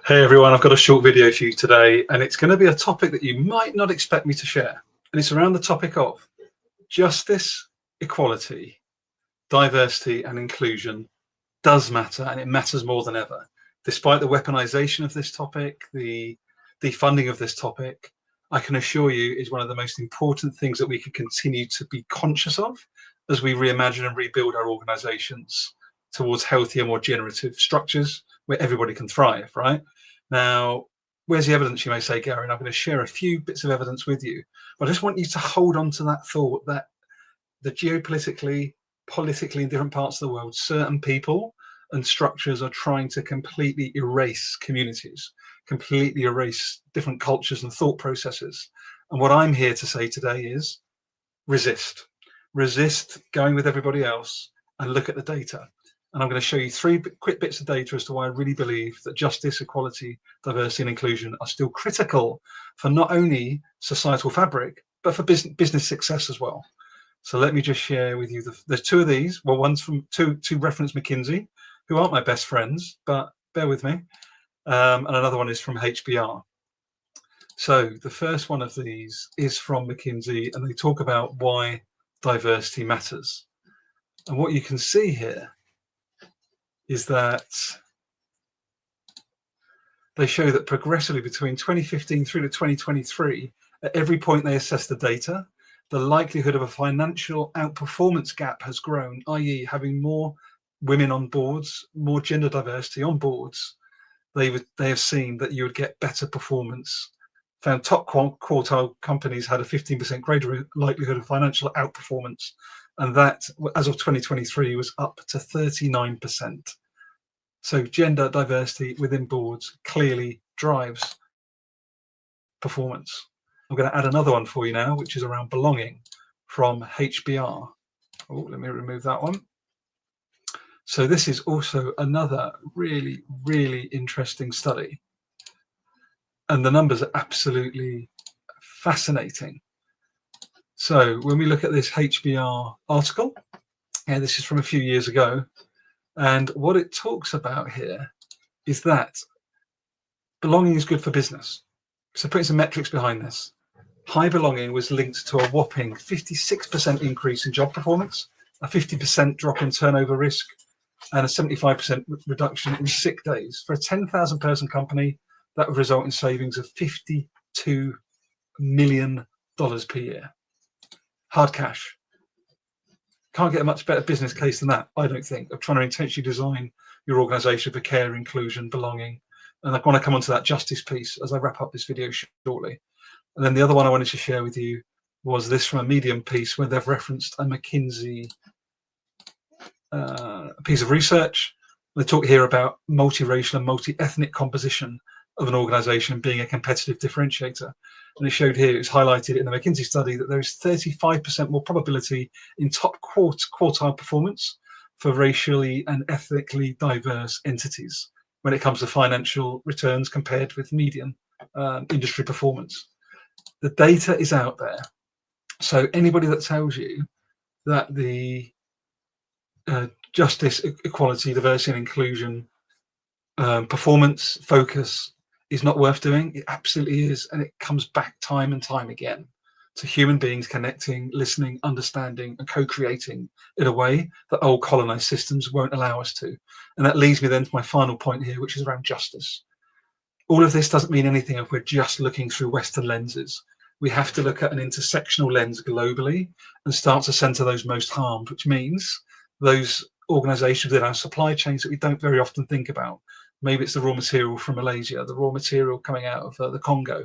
Hey everyone, I've got a short video for you today, and it's going to be a topic that you might not expect me to share. And it's around the topic of justice, equality, diversity, and inclusion does matter, and it matters more than ever. Despite the weaponization of this topic, the defunding of this topic, I can assure you is one of the most important things that we can continue to be conscious of as we reimagine and rebuild our organizations towards healthier, more generative structures where everybody can thrive, right? Now, where's the evidence, you may say, Gary? And I'm going to share a few bits of evidence with you. But I just want you to hold on to that thought that the politically in different parts of the world, certain people and structures are trying to completely erase communities, completely erase different cultures and thought processes. And what I'm here to say today is resist. Resist going with everybody else and look at the data. And I'm going to show you three quick bits of data as to why I really believe that justice, equality, diversity, and inclusion are still critical for not only societal fabric, but for business success as well. So let me just share with you, there's two of these. Well, one's from two reference McKinsey, who aren't my best friends, but bear with me. And another one is from HBR. So the first one of these is from McKinsey, and they talk about why diversity matters. And what you can see here is that they show that progressively between 2015 through to 2023, at every point they assess the data, the likelihood of a financial outperformance gap has grown, i.e. having more women on boards, more gender diversity on boards. They have seen that you would get better performance. Found top quartile companies had a 15% greater likelihood of financial outperformance. And that, as of 2023, was up to 39%. So gender diversity within boards clearly drives performance. I'm going to add another one for you now, which is around belonging from HBR. Oh, let me remove that one. So this is also another really, really interesting study. And the numbers are absolutely fascinating. So when we look at this HBR article, and this is from a few years ago, and what it talks about here is that belonging is good for business. So putting some metrics behind this, high belonging was linked to a whopping 56% increase in job performance, a 50% drop in turnover risk, and a 75% reduction in sick days. For a 10,000 person company, that would result in savings of $52 million per year. Hard cash. Can't get a much better business case than that, I don't think, of trying to intentionally design your organization for care, inclusion, belonging. And I want to come onto that justice piece as I wrap up this video shortly. And then the other one I wanted to share with you was this from a Medium piece where they've referenced a McKinsey piece of research. They talk here about multiracial and multi-ethnic composition of an organization being a competitive differentiator. And it showed here, it's highlighted in the McKinsey study that there is 35% more probability in top quartile performance for racially and ethnically diverse entities when it comes to financial returns compared with median industry performance. The data is out there. So anybody that tells you that the justice, equality, diversity, and inclusion performance focus is not worth doing, it absolutely is. And it comes back time and time again to human beings connecting, listening, understanding, and co-creating in a way that old colonized systems won't allow us to. And that leads me then to my final point here, which is around justice. All of this doesn't mean anything if we're just looking through Western lenses. We have to look at an intersectional lens globally and start to center those most harmed, which means those organizations in our supply chains that we don't very often think about. Maybe it's the raw material from Malaysia, the raw material coming out of the Congo.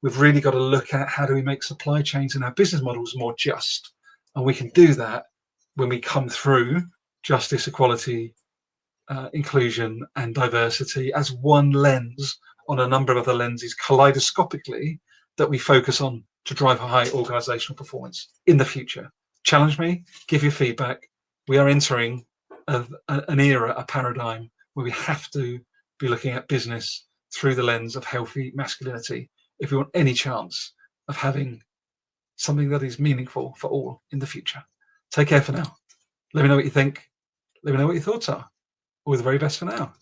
We've really got to look at how do we make supply chains and our business models more just. And we can do that when we come through justice, equality, inclusion, and diversity as one lens on a number of other lenses kaleidoscopically that we focus on to drive high organizational performance in the future. Challenge me, give your feedback. We are entering an era, a paradigm where we have to be looking at business through the lens of healthy masculinity if we want any chance of having something that is meaningful for all in the future. Take care for now. Let me know what you think. Let me know what your thoughts are. All the very best for now.